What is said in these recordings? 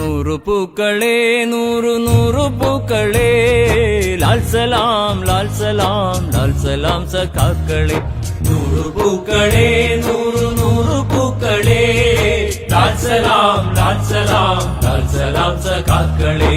നൂറു പൂക്കളെ നൂറു നൂറു പൂക്കളെ ലാൽ സലാം ലാൽ സലാം ലാൽ സലാം സഖാക്കളെ. നൂറു പൂക്കളെ നൂറു നൂറു പൂക്കളെ ലാൽ സലാം ലാൽ സലാം ലാൽ സലാം സഖാക്കളെ.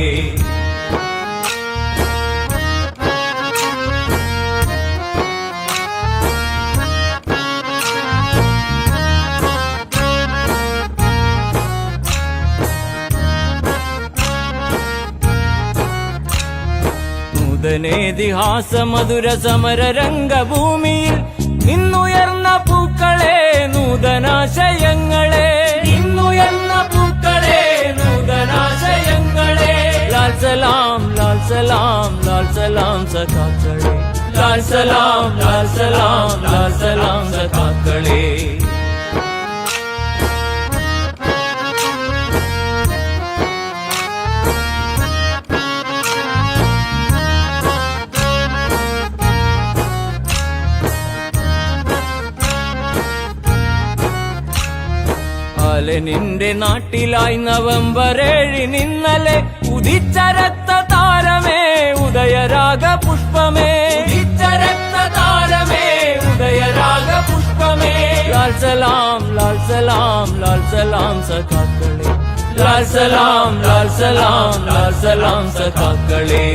നൂതനേതിഹാസ മധുര സമര രംഗഭൂമിയിൽ നിന്നുയർന്ന പൂക്കളെ നൂതനാശയങ്ങളെ. നിന്നുയർന്ന പൂക്കളെ നൂതനാശയങ്ങളെ. ലാൽ സലാം ലാൽ സലാം ലാൽ സലാം സഖാക്കളെ. ലാൽ സലാം ലാൽ സലാം ലാൽ സലാം സഖാക്കളെ. നിന്റെ നാട്ടിലായി നവംബർ 7 ഇന്നലെ ഉദിച്ച രക്തതാരമേ ഉദയരാഗ പുഷ്പമേ. ഉദിച്ച രക്തതാരമേ ഉദയരാഗ പുഷ്പമേ. ലാൽ സലാം ലാൽ സലാം ലാൽ സലാം സഖാക്കളെ. ലാൽ സലാം ലാൽ സലാം ലാൽ സലാം സഖാക്കളെ.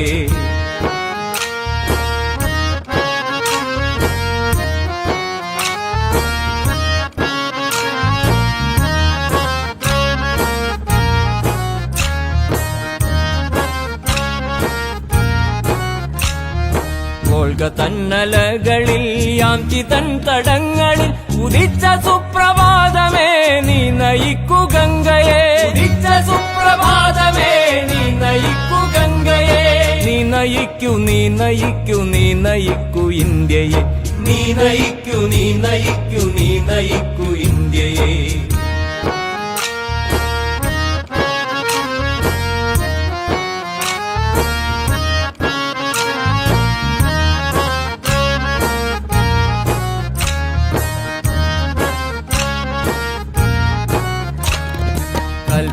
തന്നലകളിൽ യാംചി തൻ തടങ്ങളിൽ ഉദിച്ച സുപ്രഭാതമേ നീ നയിക്കു ഗംഗയെ. ഉദിച്ച സുപ്രഭാതമേ നീ നയിക്കു ഗംഗയെ. നീ നയിക്കൂ നീ നയിക്കൂ നീ നയിക്കൂ ഇന്ത്യയെ. നീ നയിക്കൂ നീ നയിക്കൂ നീ നയിക്കൂ ഇന്ത്യയെ.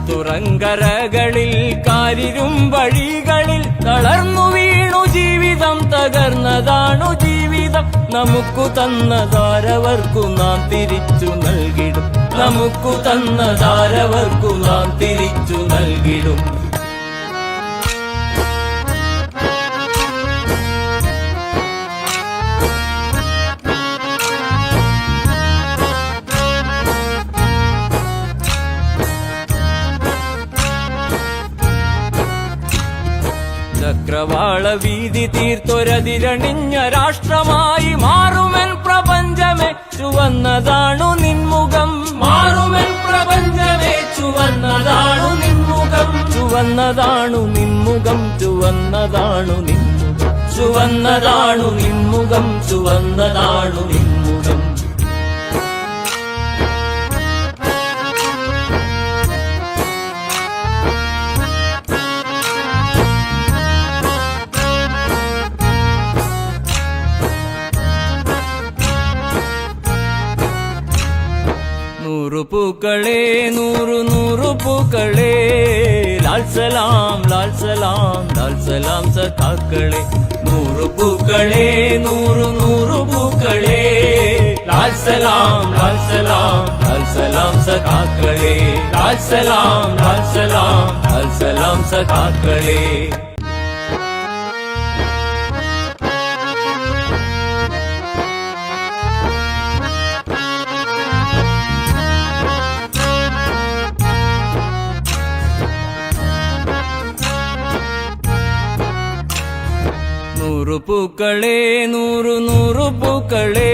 തുറങ്കരകളിൽ കാരിരും വഴികളിൽ തളർന്നു വീണു ജീവിതം തകർന്നതാണു ജീവിതം. നമുക്കു തന്നതാരവർക്കു നാം തിരിച്ചു നൽകിടും. നമുക്കു തന്നതാരവർക്കു നാം തിരിച്ചു നൽകിടും. ചക്രവാള വീതി തീർത്തൊരതിരണിഞ്ഞ രാഷ്ട്രമായി മാറുമെൻ പ്രപഞ്ചമേ ചുവന്നതാണു നിൻമുഖം. മാറുമെൻ പ്രപഞ്ചമേ ചുവന്നതാണു നിൻമുഖം. ചുവന്നതാണു നിൻമുഖം ചുവന്നതാണു നിൻമുഖം. ചുവന്നതാണു നിൻമുഖം ചുവന്നതാണു നിൻമുഖം. നൂറു പൂക്കളെ നൂറു നൂറു പൂക്കളെ ലാൽ സലാം ലാൽ സലാം ലാൽ സലാം സഖാക്കളെ. നൂറു പൂക്കളെ നൂറു നൂറു പൂക്കളെ ലാൽ സലാം ലാൽ സലാം ലാൽ സലാം സഖാക്കളെ. ലാൽ സലാം ലാൽ സലാം ലാൽ സലാം സഖാക്കളെ. നൂറു പൂക്കളെ നൂറു നൂറു പൂക്കളെ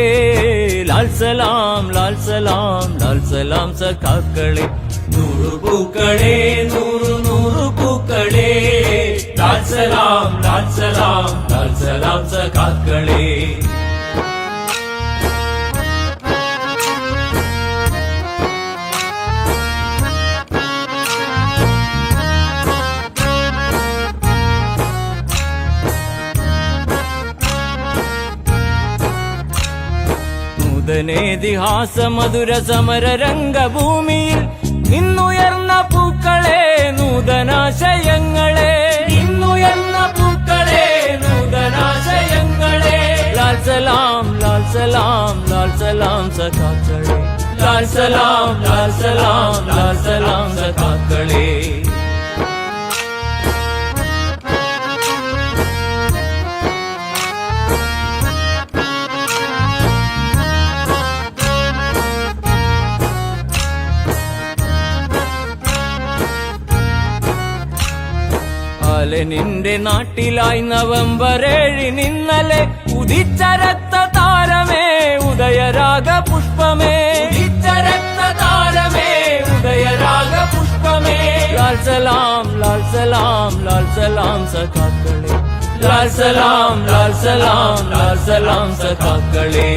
ലാൽ സലാം ലാൽ സലാം ലാൽ സലാം സഖാക്കളെ. നൂറു പൂക്കളെ നൂറു നൂറു പൂക്കളെ ലാൽ സലാം ലാൽ സലാം ലാൽ സലാം സഖാക്കളെ. നൂതനേതിഹാസ മധുര സമര രംഗഭൂമിയിൽ നിന്നുയർന്ന പൂക്കളെ നൂതന സലാം ലാൽ സലാം സഖാക്കളെ ലാൽ സലാം ലാൽ സലാം ലാൽ സലാം സഖാക്കളെ നിന്റെ നാട്ടിലായി നവംബർ 7 ഇന്നലെ ഉദിച്ച രക്തതാരമേ ഉദയരാഗ പുഷ്പമേ ഉദിച്ച രക്തതാരമേ ഉദയരാഗ പുഷ്പമേ ലാൽ സലാം ലാൽ സലാം ലാൽ സലാം സഖാക്കളെ ലാൽ സലാം ലാൽ സലാം ലാൽ സലാം സഖാക്കളെ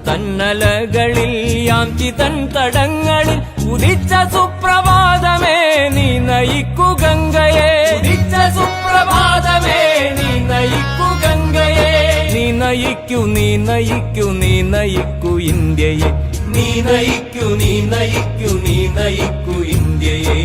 തന്നലകളിൽ യാംചി തൻ തടങ്ങളിൽ ഉദിച്ച സുപ്രഭാതമേ നീ നയിക്കു ഗംഗയെ ഉദിച്ച സുപ്രഭാതമേ നീ നയിക്കു ഗംഗയെ നീ നയിക്കൂ നീ നയിക്കൂ നീ നയിക്കൂ ഇന്ത്യയെ നീ നയിക്കൂ നീ നയിക്കൂ നീ നയിക്കൂ ഇന്ത്യയെ